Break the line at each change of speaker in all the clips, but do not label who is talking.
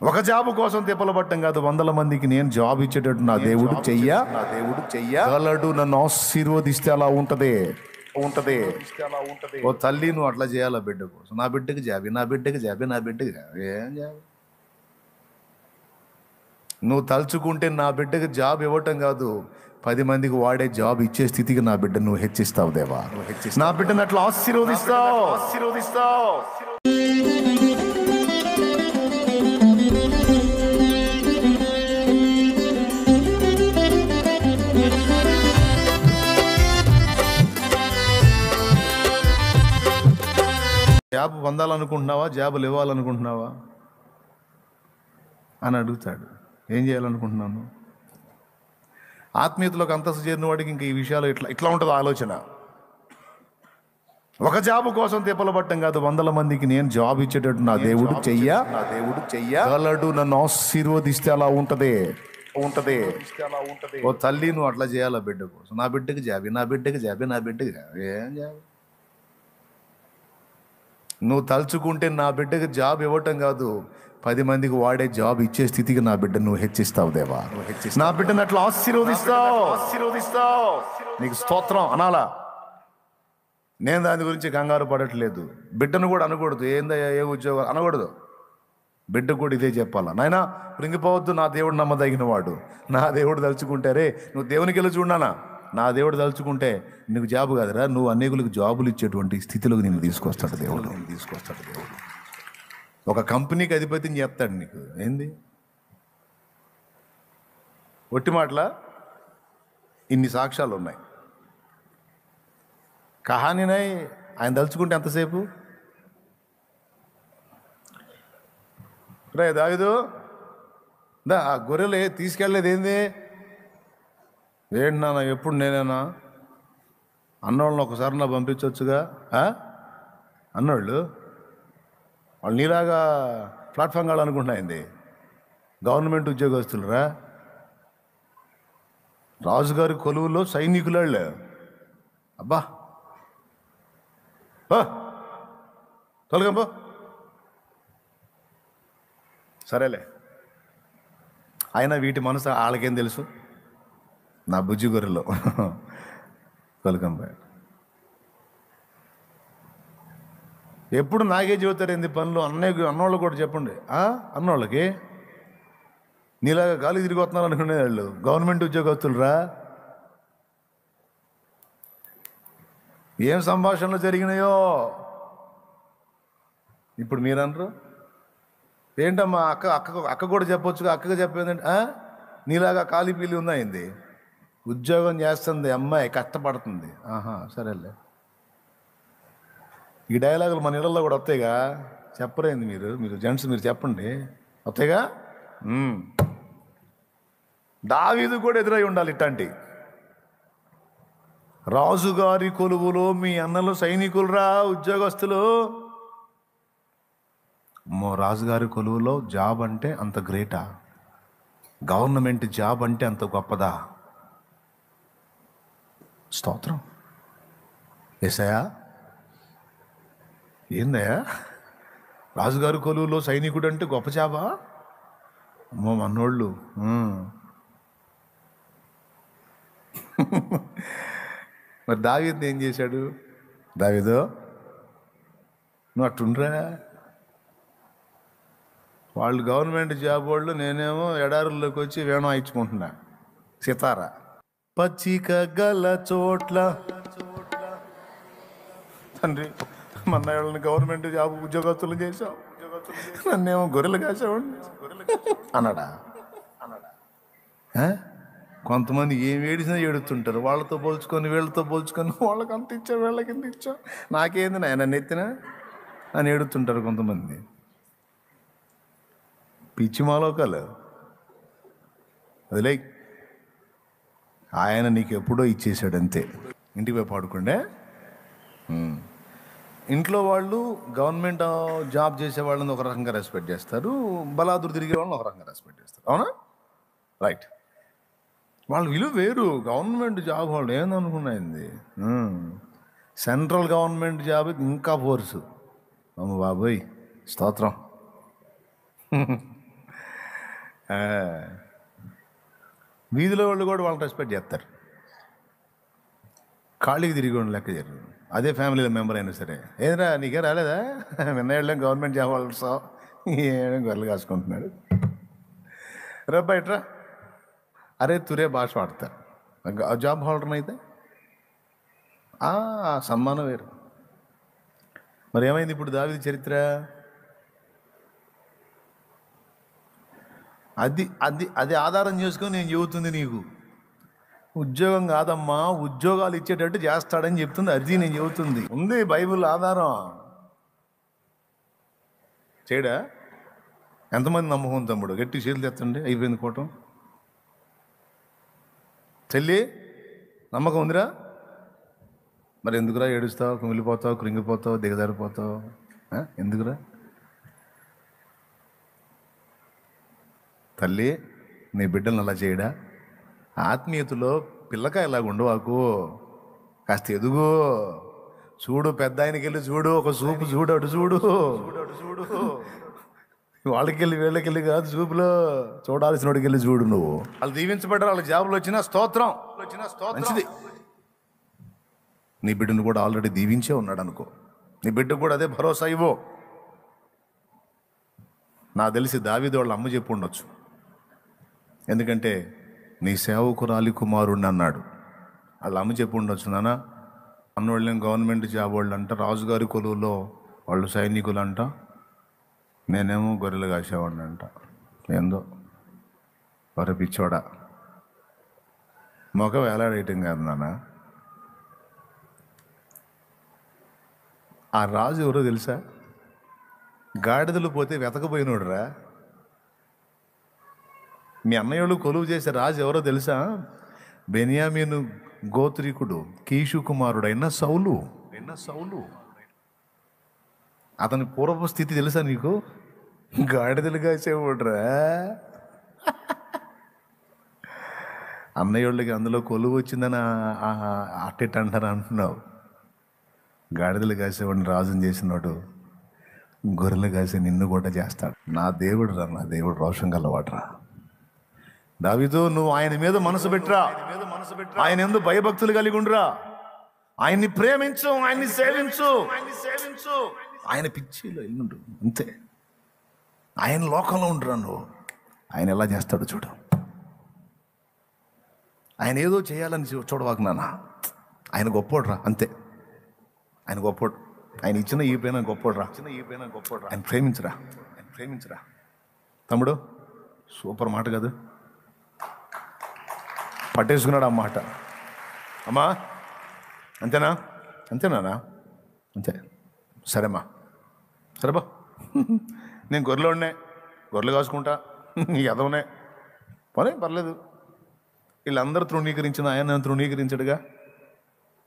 ఒక జాబు కోసం తిప్పలు పట్టం కాదు, వందల మందికి నేను జాబ్ ఇచ్చేటట్టు నా దేవుడు చెయ్యగలడు. నన్ను ఆశీర్వదిస్తే అలా ఉంటది. ఓ తల్లి, నువ్వు అట్లా చేయాలా బిడ్డ కోసం? నా బిడ్డకి జాబి, నా బిడ్డకి జాబి, నా బిడ్డకి జాబి. ఏం జాబ్? నువ్వు తలుచుకుంటే నా బిడ్డకి జాబ్ ఇవ్వటం కాదు, 10 మందికి వాడే జాబ్ ఇచ్చే స్థితికి నా బిడ్డ నువ్వు హెచ్చిస్తావు దేవా. నా బిడ్డను అట్లా ఆశీర్వదిస్తావు. జాబ్ పొందాలనుకుంటున్నావా, జాబులు ఇవ్వాలనుకుంటున్నావా అని అడుగుతాడు. ఏం చేయాలనుకుంటున్నాను? ఆత్మీయతలోకి అంతస్తు చేరిన వాడికి ఇంకా ఈ విషయాలు ఇట్లా ఉంటుంది ఆలోచన. ఒక జాబు కోసం తిప్పలు పట్టం కాదు, వందల మందికి నేను జాబ్ ఇచ్చేటట్టు నా దేవుడు చెయ్యగలడు. నన్ను ఆశీర్వదిస్తే అలా ఉంటది. ఓ తల్లి, నువ్వు అట్లా చేయాలా బిడ్డ కోసం? నా బిడ్డకి జాబి, నా బిడ్డకి జాబి, నా బిడ్డకి జాబి. ఏం జాబ్? నువ్వు తలుచుకుంటే నా బిడ్డకి జాబ్ ఇవ్వటం కాదు, 10 మందికి వాడే జాబ్ ఇచ్చే స్థితికి నా బిడ్డ నువ్వు హెచ్చిస్తావు దేవా. నా బిడ్డను అట్లా ఆశీర్వదిస్తావు. నీకు స్తోత్రం అనాలా? నేను దాని గురించి కంగారు పడట్లేదు. బిడ్డను కూడా అనకూడదు, ఏందయ్యా ఏ ఉద్యోగం అనకూడదు. బిడ్డ కూడా ఇదే చెప్పాలా, నాయనా కృంగిపోవద్దు, నా దేవుడు నమ్మదగిన వాడు. నా దేవుడు తలుచుకుంటారే, నువ్వు దేవునికి వెళ్ళి చూడనా? నా దేవుడు తలుచుకుంటే నీకు జాబు కాదురా, నువ్వు అనేకులకు జాబులు ఇచ్చేటువంటి స్థితిలోకి నేను తీసుకొస్తాడు దేవుడు. ఒక కంపెనీకి అధిపతిని చెప్తాడు నీకు. ఏంది ఒట్టి మాటలా? ఇన్ని సాక్ష్యాలు ఉన్నాయి. కహానినై ఆయన తలుచుకుంటే ఎంతసేపు? రే దావీదు, దా ఆ గొర్రెలు తీసుకెళ్ళలేదు ఏంది? ఏంటి నాన్న, ఎప్పుడు నేనేనా? అన్నోళ్ళని ఒకసారి నా పంపించవచ్చుగా. అన్నోళ్ళు వాళ్ళు నీలాగా ప్లాట్ఫామ్ కాళ్ళు అనుకుంటున్నాయింది. గవర్నమెంట్ ఉద్యోగస్తులరా, రాజుగారి కొలువులో సైనికులాళ్ళు. అబ్బా తొలగంపో. సరేలే, అయినా వీటి మనసు వాళ్ళకేం తెలుసు? నా బుజ్జి గొర్రెలో కొలకంపై ఎప్పుడు నాకే చెబుతారు ఏంది పనులు? అన్నోళ్ళు కూడా చెప్పండి. అన్నోళ్ళకి నీలాగా గాలి తిరిగి వస్తున్నారు అనుకునే వాళ్ళు గవర్నమెంట్ ఉద్యోగస్తులరా. ఏం సంభాషణలు జరిగినాయో ఇప్పుడు మీరు అనరు. ఏంటమ్మా అక్క కూడా చెప్పొచ్చుగా, అక్కగా చెప్పేదండి. నీలాగా ఖాళీ పీలి ఉన్నాయింది, ఉద్యోగం చేస్తుంది అమ్మాయి, కష్టపడుతుంది. సరేలే, ఈ డైలాగులు మన ఇళ్ళల్లో కూడా వస్తాయిగా. చెప్పరేంది మీరు జెంట్స్, మీరు చెప్పండి, వస్తాయిగా. దావీదు కూడా ఎదురై ఉండాలి ఇట్లాంటి. రాజుగారి కొలువులో మీ అన్నలు సైనికులరా, ఉద్యోగస్తులు. రాజుగారి కొలువులో జాబ్ అంటే అంత గ్రేటా? గవర్నమెంట్ జాబ్ అంటే అంత గొప్పదా? స్తోత్రం. యేసయ్యా, ఏందయ్యా రాజుగారి కొలువులో సైనికుడు అంటే గొప్ప జాబా? అమ్మో మన్నోళ్ళు. మరి దావీదు ఏం చేశాడు? దావీదు, నువ్వు అట్టుండ్రా, వాళ్ళు గవర్నమెంట్ జాబ్ వాళ్ళు, నేనేమో ఎడారుల్లోకి వచ్చి వేణం ఇచ్చుకుంటున్నా సితారా. పచ్చిక గల చోట్ల తండ్రి, మన వాళ్ళని గవర్నమెంట్ జాబ్ ఉద్యోగస్తులు చేసావు, నన్నేమో గొర్రెలు కాసావండి అన్నాడా? కొంతమంది ఏం ఏడిసినా ఏడుతుంటారు. వాళ్ళతో పోల్చుకొని వీళ్ళతో పోల్చుకొని, వాళ్ళకి అంత ఇచ్చా వీళ్ళకి ఎంత ఇచ్చా, నాకేంది నన్ను ఎత్తినా అని ఏడుతుంటారు కొంతమంది. పిచ్చి మాలోకాలు అదిలే. ఆయన నీకు ఎప్పుడో ఇచ్చేసాడు అంతే. ఇంటికి పోయి పాడుకుండే. ఇంట్లో వాళ్ళు గవర్నమెంట్ జాబ్ చేసే వాళ్ళని ఒక రకంగా రెస్పెక్ట్ చేస్తారు, బలాదురు తిరిగే వాళ్ళని ఒక రకంగా రెస్పెక్ట్ చేస్తారు. అవునా? రైట్. వాళ్ళ విలువ వేరు. గవర్నమెంట్ జాబ్ వాళ్ళు ఏందనుకున్నాయింది, సెంట్రల్ గవర్నమెంట్ జాబ్ ఇంకా ఫోర్సు. అమ్మ బాబోయ్, స్తోత్రం. ఆ, వీధిలో వాళ్ళు కూడా వాళ్ళని రెస్పెక్ట్ చేస్తారు. ఖాళీకి తిరిగి ఉన్న లెక్క జరుగుతుంది. అదే ఫ్యామిలీలో మెంబర్ అయినా సరే, ఏదిరా నీకే రాలేదా, విన్నాళ్ళం గవర్నమెంట్ జాబ్ వాళ్ళతో ఏం గొర్రెలు కాసుకుంటున్నాడు, రా బయటరా, అరే తురే భాష వాడతారు. జాబ్ హోల్డర్ని అయితే సన్మానం వేరు. మరి ఏమైంది ఇప్పుడు దావీదు చరిత్ర? అది అది అది ఆధారం చేసుకొని నేను చెబుతుంది నీకు. ఉద్యోగం కాదమ్మా, ఉద్యోగాలు ఇచ్చేటట్టు చేస్తాడని చెప్తుంది. అది నేను చెబుతుంది. ఉంది బైబిల్ ఆధారం. చేయడా? ఎంతమంది నమ్మకం తమ్ముడు? గట్టి చేతులు ఎత్తండి. అయిపోయింది కోటం. చెల్లి నమ్మకం ఉందిరా? మరి ఎందుకురా ఏడుస్తావు, కుమిలిపోతావు, కృంగిపోతావు, దిగజారిపోతావు? ఎందుకురా? తల్లి నీ బిడ్డలను అలా చేయడా? ఆత్మీయతలో పిల్లకాయలాగా ఉండవాకు, కాస్త ఎదుగు. చూడు, పెద్ద ఆయనకి వెళ్ళి చూడు, ఒక చూపు చూడు, అటు చూడు, వాళ్ళకెళ్ళి వీళ్ళకెళ్ళి కాదు చూపులో, చూడాల్సిన వాడికి వెళ్ళి చూడు. నువ్వు వాళ్ళు దీవించబడ్డారు, వాళ్ళకి జాబులు వచ్చినా స్తోత్రం, మంచిది. నీ బిడ్డను కూడా ఆల్రెడీ దీవించే ఉన్నాడు అనుకో, నీ బిడ్డకు కూడా అదే భరోసా ఇవ్వు. నాకు తెలిసి దావీదు వాళ్ళ అమ్మ చెప్పు ఉండొచ్చు, ఎందుకంటే నీ సేవకురాలి కుమారుణ్ణి అన్నాడు. వాళ్ళ అమ్మ చెప్పు ఉండొచ్చు, నాన్న అన్నోళ్ళేం గవర్నమెంట్ జాబ్ వాళ్ళు అంట, రాజుగారి కొలువులో వాళ్ళు సైనికులు అంట, నేనేమో గొర్రెలు కాసేవాడిని అంట. ఏందో వర పిచ్చోడా, మొఖం వేలాడేయటం కాదు నాన్న. ఆ రాజు ఎవరో తెలుసా? గాడిదలు పోతే వెతకపోయినోడురా. మీ అన్నయ్యోళ్ళు కొలువు చేసే రాజు ఎవరో తెలుసా? బెన్యామీను గోత్రీకుడు కీషు కుమారుడైన సౌలు. అతని పూర్వపు స్థితి తెలుసా నీకు? గాడిదలు కాసేవాడురా. అన్నయ్యోళ్ళకి అందులో కొలువు వచ్చిందని అట్టెట్ అంటారు అంటున్నావు. గాడిదలు కాసేవాడిని రాజుని చేసినాడు, గొర్రెలు కాసే నిన్ను కూడా చేస్తాడు. నా దేవుడు రా, నా దేవుడు రోషం గలవాడురా. దావీదు నువ్వు ఆయన మీద మనసు పెట్టరా, ఆయన ఎందుకు భయభక్తులు కలిగి ఉండురా, ఆయన్ని ప్రేమించు, ఆయన్ని సేవించు. ఆయన పిచ్చిలో ఎల్లుండు అంతే. ఆయన లోకంలో ఉండరా నువ్వు. ఆయన ఎలా చేస్తాడో చూడు. ఆయన ఏదో చేయాలని చూడవాకు నాన్న. ఆయన గొప్పోడురా అంతే. ఆయన గొప్పోడు. ఆయన ఇచ్చిన ఈ పైన గొప్పోడురా. ఆయన ప్రేమించరా. తమ్ముడు సూపర్ మాట కాదు, పట్టేసుకున్నాడు ఆ మాట. అమ్మా అంతేనా? అంతే. సరేమ్మా, సరేబా, నేను గొర్రెలు కాసుకుంటా, ఎదవనే పోనీ పర్లేదు. వీళ్ళందరూ తృణీకరించిన ఆయన తృణీకరించడుగా.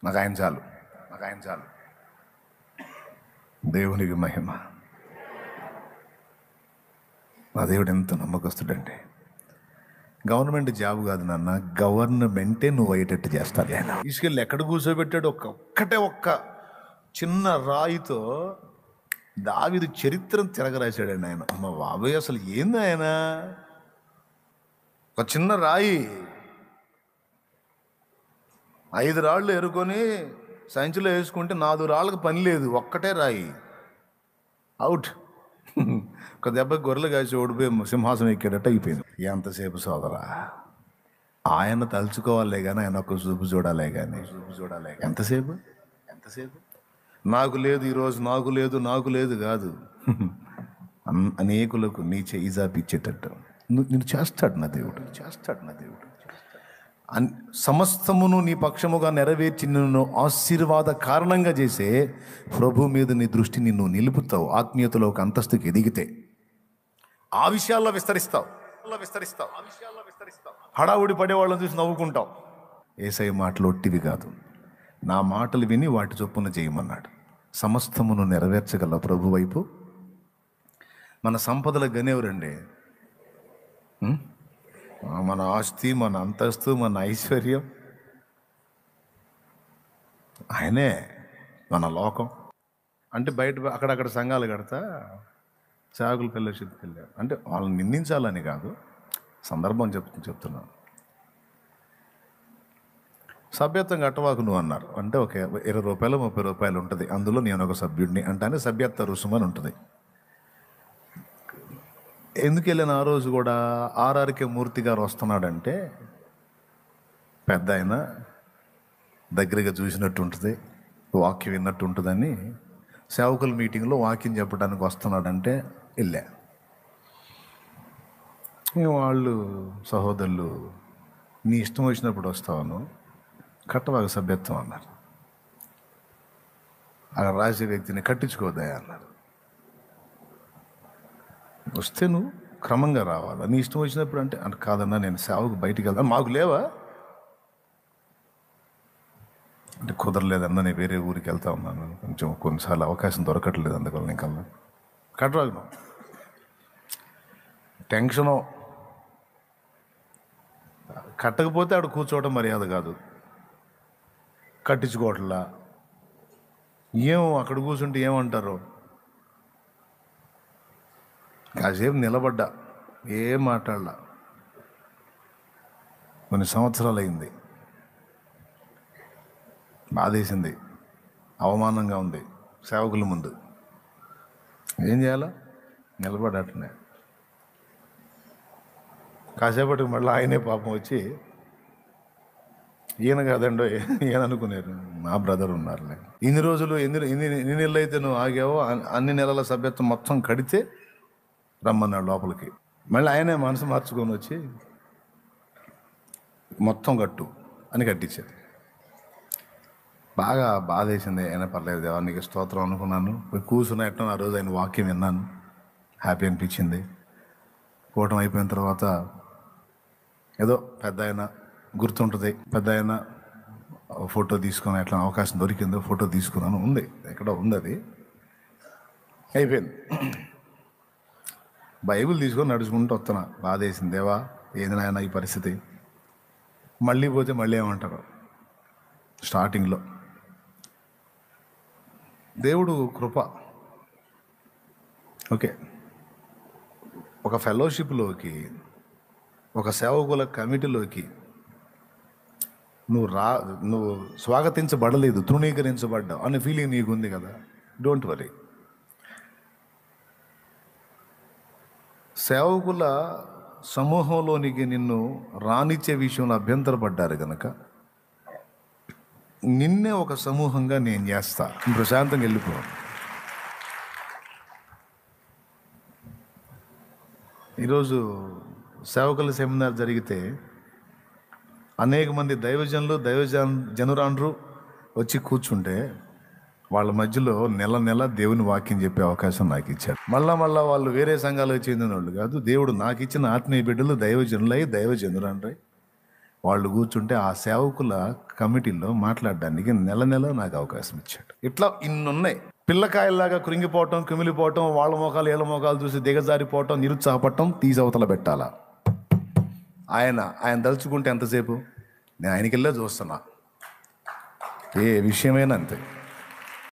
నాకు ఆయన చాలు. దేవునికి మహిమ. నా దేవుడు ఎంత నమ్మకస్తుడండి. గవర్నమెంట్ జాబ్ కాదు నాన్న, గవర్నమెంటే నువ్వు అయ్యేటట్టు చేస్తాడు ఆయన. తీసుకెళ్ళి ఎక్కడ కూర్చోబెట్టాడు? ఒక్క చిన్న రాయితో దావీదు చరిత్రను తిరగరాశాడండి ఆయన. అమ్మ బాబాయ్, అసలు ఏంది ఆయన? ఒక చిన్న రాయి 5 రాళ్ళు ఎరుకొని సంచిలో వేసుకుంటే 4 రాళ్ళకు పని లేదు, ఒక్కటే రాయి అవుట్. ఒక దెబ్బకి గొర్రెలు కాసి ఓడిపోయి సింహాసనం ఎక్కేటట్టు అయిపోయింది. ఎంతసేపు సోదరా, ఆయన తలుచుకోవాలే కానీ, ఆయన ఒక చూపు చూడాలే కానీ. ఎంతసేపు నాకు లేదు ఈరోజు, నాకు లేదు కాదు. అనేకులకు నీ చేయి జాపిచ్చేటట్టు నేను చేస్తాడు నా దేవుడు. సమస్తమును నీ పక్షముగా నెరవేర్చి నిన్ను ఆశీర్వాద కారణంగా చేసే ప్రభు మీద నీ దృష్టి నిన్ను నిలుపుతావు. ఆత్మీయతలో ఒక అంతస్తుకి ఎదిగితే ఆ విషయాల్లో విస్తరిస్తావు. హడావుడి పడేవాళ్ళని చూసి నవ్వుకుంటావు. యేసయ్య మాటలు ఒట్టివి కాదు, నా మాటలు విని వాటి చొప్పున చేయమన్నాడు. సమస్తమును నెరవేర్చగల ప్రభు వైపు. మన సంపదల గనేవరండి, మన ఆస్తి, మన అంతస్తు, మన ఐశ్వర్యం ఆయనే. మన లోకం అంటే బయట అక్కడక్కడ సంఘాలు కడతా, సేవకులు ఫెలోషిప్కి వెళ్ళారు అంటే వాళ్ళని నిందించాలని కాదు, సందర్భం చెప్తున్నాను. సభ్యత్వం కట్టవాకు నువ్వు అన్నారు. అంటే ఒక 20 రూపాయలు 30 రూపాయలు ఉంటుంది, అందులో నేను ఒక సభ్యుడిని అంటానే సభ్యత్వ రుసుమని ఉంటుంది. ఎందుకు వెళ్ళిన ఆ రోజు కూడా ఆర్ఆర్కే మూర్తి గారు వస్తున్నాడంటే పెద్ద ఆయన దగ్గరగా చూసినట్టు ఉంటుంది, వాక్యం విన్నట్టు ఉంటుందని సేవకుల మీటింగ్లో వాక్యం చెప్పడానికి వస్తున్నాడంటే వెళ్ళా. వాళ్ళు సహోదరులు నీ ఇష్టం వచ్చినప్పుడు వస్తాను, కట్టవాక సభ్యత్వం అన్నారు. అక్కడ రాసే వ్యక్తిని కట్టించుకోదయా అన్నారు. వస్తే నువ్వు క్రమంగా రావాలా, నీ ఇష్టం వచ్చినప్పుడు అంటే కాదన్నా నేను సేవకు బయటికి వెళ్తాను, మాకు లేవా అంటే కుదరలేదన్నా నేను వేరే ఊరికి వెళ్తా ఉన్నాను, కొంచెం కొన్నిసార్లు అవకాశం దొరకట్లేదు, అందువల్ల ఇంకా కట్టరాగను. టెన్షను, కట్టకపోతే ఆడు కూర్చోవడం మర్యాద కాదు, కట్టించుకోవట్లా ఏం అక్కడ కూర్చుంటే ఏమంటారు. కాసేపు నిలబడ్డా, ఏం మాట్లాడలా. కొన్ని సంవత్సరాలు అయింది, బాధేసింది, అవమానంగా ఉంది సేవకుల ముందు. ఏం చేయాలా, నిలబడటనే. కాసేపటికి మళ్ళీ ఆయనే పాపం వచ్చి ఈయన కాదండో ఈయన అనుకున్నారు, మా బ్రదర్ ఉన్నారులే. ఇన్ని రోజులు ఎన్ని నెలలు అయితే నువ్వు ఆగావో అన్ని నెలల సభ్యత్వం మొత్తం కడితే రమ్మన్నాడు లోపలికి. మళ్ళీ ఆయనే మనసు మార్చుకొని వచ్చి మొత్తం కట్టు అని కట్టించారు. బాగా బాధ వేసింది. అయినా పర్లేదు దేవానికి స్తోత్రం అనుకున్నాను. కూర్చున్నట్టు ఆ రోజు ఆయన వాక్యం విన్నాను, హ్యాపీ అనిపించింది. కూటం అయిపోయిన తర్వాత ఏదో పెద్ద ఆయన గుర్తుంటుంది, పెద్ద ఆయన ఫోటో తీసుకుని ఎట్లా అవకాశం దొరికిందో ఫోటో తీసుకున్నాను, ఉంది ఎక్కడ ఉంది, అది అయిపోయింది. బైబిల్ తీసుకొని నడుచుకుంటూ వస్తున్నా, బాధ వేసింది. దేవా ఏంది నాయన ఈ పరిస్థితి, మళ్ళీ పోతే మళ్ళీ ఏమంటారు. స్టార్టింగ్లో దేవుడు కృప, ఓకే, ఒక ఫెలోషిప్లోకి, ఒక సేవకుల కమిటీలోకి నువ్వు స్వాగతించబడలేదు, తృణీకరించబడ్డావు అనే ఫీలింగ్ నీకు ఉంది కదా, డోంట్ వరీ. సేవకుల సమూహంలోనికి నిన్ను రానిచ్చే విషయంలో అభ్యంతరపడ్డారు కనుక నిన్నే ఒక సమూహంగా నేను చేస్తా, ప్రశాంతంగా వెళ్ళిపో. ఈరోజు సేవకుల సెమినార్ జరిగితే అనేక మంది జనురాండ్రు వచ్చి కూర్చుంటే వాళ్ళ మధ్యలో నెల దేవుని వాక్యం చెప్పే అవకాశం నాకు ఇచ్చాడు. మళ్ళా వాళ్ళు వేరే సంఘాలకు చెందిన వాళ్ళు కాదు, దేవుడు నాకు ఇచ్చిన ఆత్మీయ బిడ్డలు దైవజనురాండ్రై వాళ్ళు కూర్చుంటే ఆ సేవకుల కమిటీలో మాట్లాడడానికి నెల నాకు అవకాశం ఇచ్చాడు. ఇట్లా ఇన్నున్నాయి. పిల్లకాయల్లాగా కృంగిపోవటం, కుమిలిపోవటం, వాళ్ళ మోకాలు ఏళ్ళ మోకాలు చూసి దిగజారిపోవటం, నిరుత్సాహపడటం తీసవతల పెట్టాలా. ఆయన తలుచుకుంటే ఎంతసేపు, నేను ఆయనకెళ్ళే చూస్తున్నా, ఏ విషయమైనా అంతే.